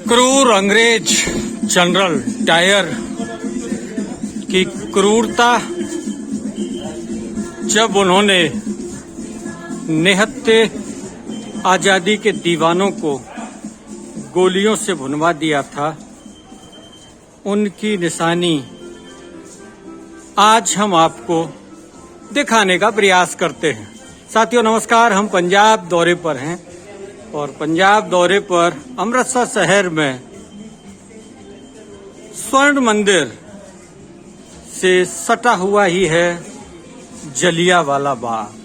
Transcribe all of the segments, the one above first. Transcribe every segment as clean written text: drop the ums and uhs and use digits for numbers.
क्रूर अंग्रेज general Dyer की क्रूरता जब उन्होंने निहत्थे आजादी के दीवानों को गोलियों से भुनवा दिया था, उनकी निशानी आज हम आपको दिखाने का प्रयास करते हैं। साथियों नमस्कार, हम पंजाब दौरे पर हैं और पंजाब दौरे पर अमृतसर शहर में स्वर्ण मंदिर से सटा हुआ ही है जलियांवाला बाग।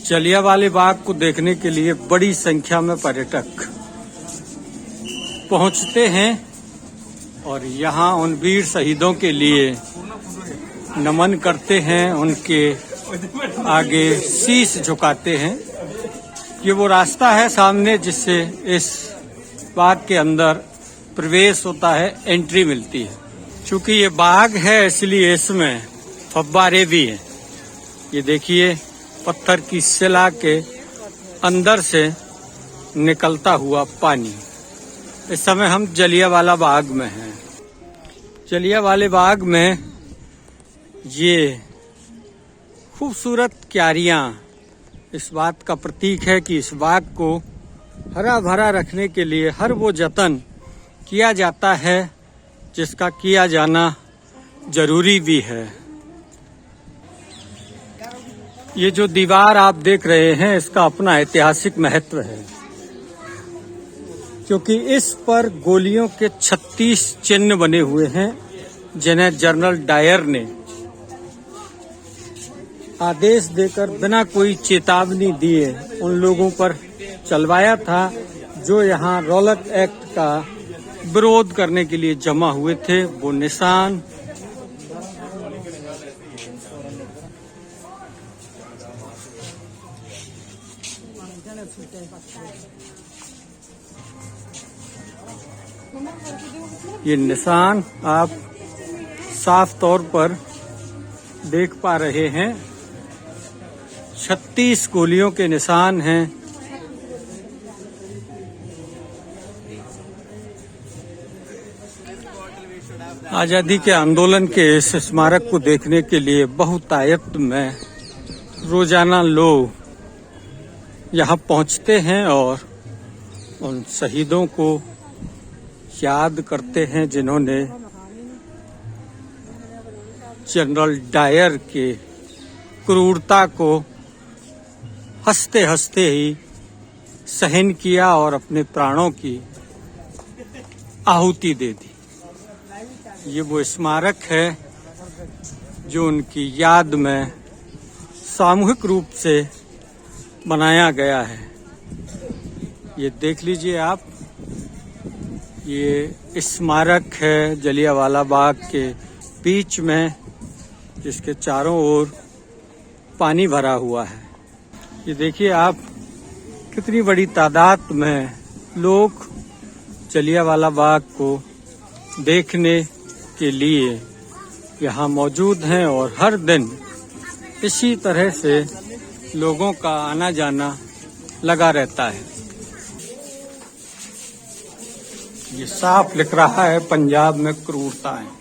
जलियांवाले बाग को देखने के लिए बड़ी संख्या में पर्यटक पहुंचते हैं और यहां उन वीर शहीदों के लिए नमन करते हैं, उनके आगे शीश झुकाते हैं। ये वो रास्ता है सामने जिससे इस बाग के अंदर प्रवेश होता है, एंट्री मिलती है। चूंकि ये बाग है इसलिए इसमें फव्वारे भी हैं। ये देखिए पत्थर की शिला के अंदर से निकलता हुआ पानी। इस समय हम जलियांवाला बाग में हैं। जलियांवाले बाग में ये खूबसूरत क्यारियां इस बात का प्रतीक है कि इस बाग को हरा भरा रखने के लिए हर वो जतन किया जाता है जिसका किया जाना जरूरी भी है। ये जो दीवार आप देख रहे हैं इसका अपना ऐतिहासिक महत्व है, क्योंकि इस पर गोलियों के 36 चिन्ह बने हुए हैं जिन्हें जनरल डायर ने आदेश देकर बिना कोई चेतावनी दिए उन लोगों पर चलवाया था जो यहाँ रौलट एक्ट का विरोध करने के लिए जमा हुए थे। वो निशान ये निशान आप साफ तौर पर देख पा रहे हैं। 36 गोलियों के निशान हैं। आजादी के आंदोलन के इस स्मारक को देखने के लिए बहुतायत में रोजाना लोग यहाँ पहुँचते हैं और उन शहीदों को याद करते हैं जिन्होंने जनरल डायर के क्रूरता को हंसते हंसते ही सहन किया और अपने प्राणों की आहुति दे दी। ये वो स्मारक है जो उनकी याद में सामूहिक रूप से बनाया गया है। ये देख लीजिए आप, ये स्मारक है जलियांवाला बाग के बीच में जिसके चारों ओर पानी भरा हुआ है। ये देखिए आप कितनी बड़ी तादाद में लोग जलियांवाला बाग को देखने के लिए यहाँ मौजूद हैं और हर दिन इसी तरह से लोगों का आना जाना लगा रहता है। ये साफ लिख रहा है पंजाब में क्रूरता है।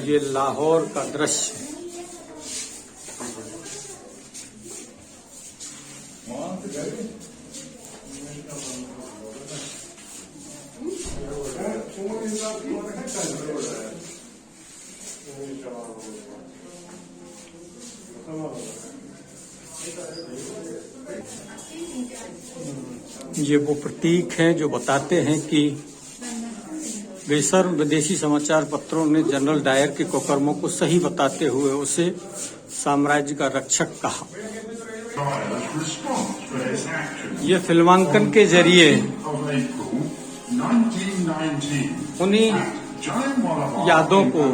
ये लाहौर का दृश्य है। ये वो प्रतीक हैं जो बताते हैं कि बेशर्म विदेशी समाचार पत्रों ने जनरल डायर के कुकर्मों को सही बताते हुए उसे साम्राज्य का रक्षक कहा। ये फिल्मांकन के जरिए उन्हीं यादों को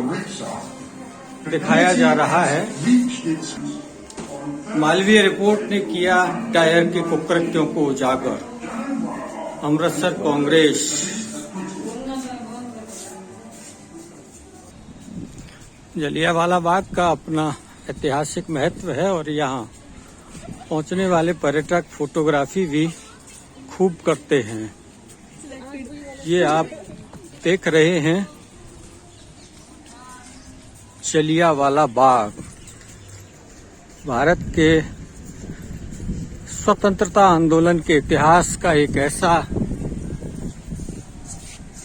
दिखाया जा रहा है। मालवीय रिपोर्ट ने किया डायर के कुकृत्यों को उजागर। अमृतसर कांग्रेस जलियांवाला बाग का अपना ऐतिहासिक महत्व है और यहाँ पहुंचने वाले पर्यटक फोटोग्राफी भी खूब करते हैं। ये आप देख रहे हैं जलियांवाला बाग, भारत के स्वतंत्रता आंदोलन के इतिहास का एक ऐसा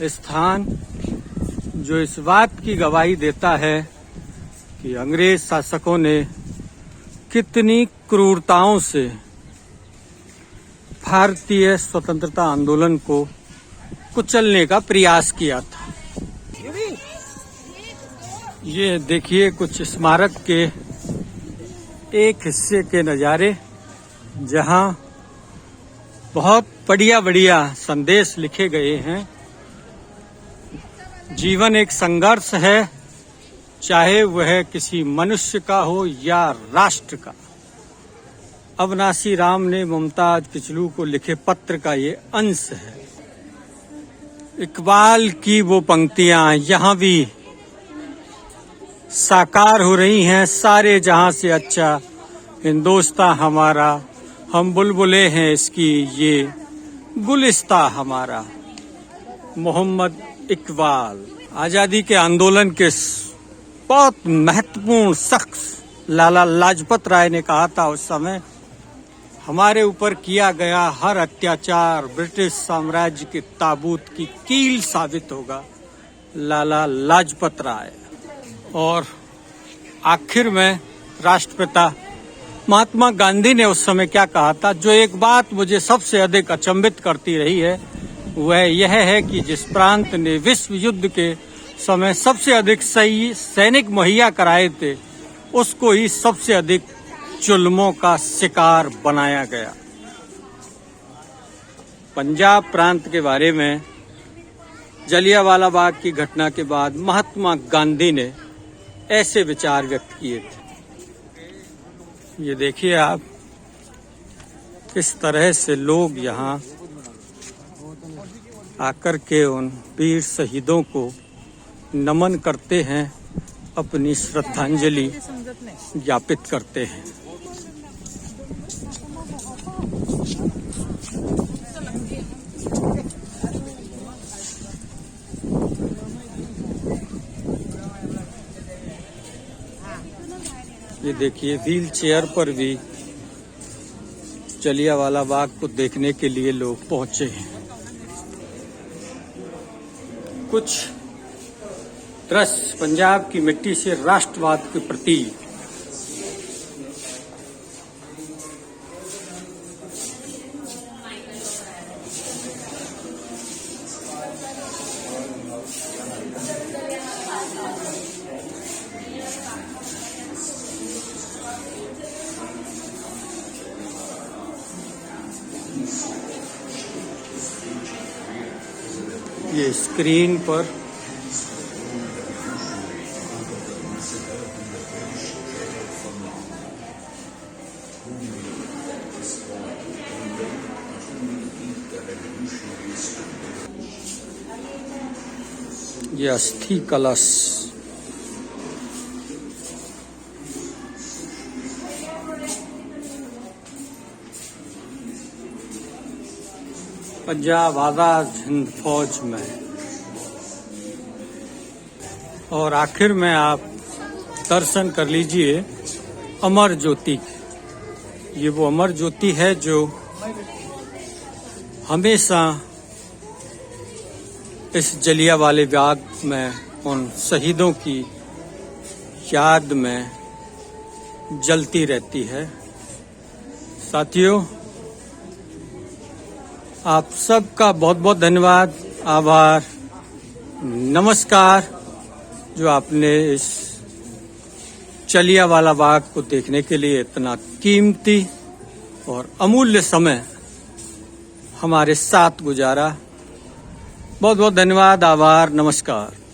स्थान जो इस बात की गवाही देता है कि अंग्रेज शासकों ने कितनी क्रूरताओं से भारतीय स्वतंत्रता आंदोलन को कुचलने का प्रयास किया था। ये देखिए कुछ स्मारक के एक हिस्से के नज़ारे, जहां बहुत बढ़िया संदेश लिखे गए हैं। जीवन एक संघर्ष है, चाहे वह किसी मनुष्य का हो या राष्ट्र का। अविनाशी राम ने मुमताज किचलू को लिखे पत्र का ये अंश है। इकबाल की वो पंक्तियां यहाँ भी साकार हो रही हैं। सारे जहां से अच्छा हिंदुस्तान हमारा, हम बुलबुलें हैं इसकी ये गुलिस्ता हमारा। मोहम्मद इकबाल आजादी के आंदोलन के बहुत महत्वपूर्ण शख्स लाला लाजपत राय ने कहा था उस समय, हमारे ऊपर किया गया हर अत्याचार ब्रिटिश साम्राज्य के ताबूत की कील साबित होगा। लाला लाजपत राय। और आखिर में राष्ट्रपिता महात्मा गांधी ने उस समय क्या कहा था, जो एक बात मुझे सबसे अधिक अचंभित करती रही है वह यह है कि जिस प्रांत ने विश्व युद्ध के समय सबसे अधिक सही सैनिक मुहैया कराए थे, उसको ही सबसे अधिक जुल्मों का शिकार बनाया गया। पंजाब प्रांत के बारे में जलियांवाला बाग की घटना के बाद महात्मा गांधी ने ऐसे विचार व्यक्त किए थे। ये देखिए आप किस तरह से लोग यहाँ आकर के उन वीर शहीदों को नमन करते हैं, अपनी श्रद्धांजलि ज्ञापित करते हैं। ये देखिए व्हील चेयर पर भी जलियांवाला बाग को देखने के लिए लोग पहुंचे हैं। कुछ दृश्य पंजाब की मिट्टी से राष्ट्रवाद के प्रति ये स्क्रीन पर ये अस्थि कलश पंजाब आजाद हिंद फौज में। और आखिर में आप दर्शन कर लीजिए अमर ज्योति। ये वो अमर ज्योति है जो हमेशा इस जलियांवाले बाग में उन शहीदों की याद में जलती रहती है। साथियों, आप सबका बहुत बहुत धन्यवाद, आभार, नमस्कार, जो आपने इस जलियांवाला बाग को देखने के लिए इतना कीमती और अमूल्य समय हमारे साथ गुजारा। बहुत बहुत धन्यवाद, आभार, नमस्कार।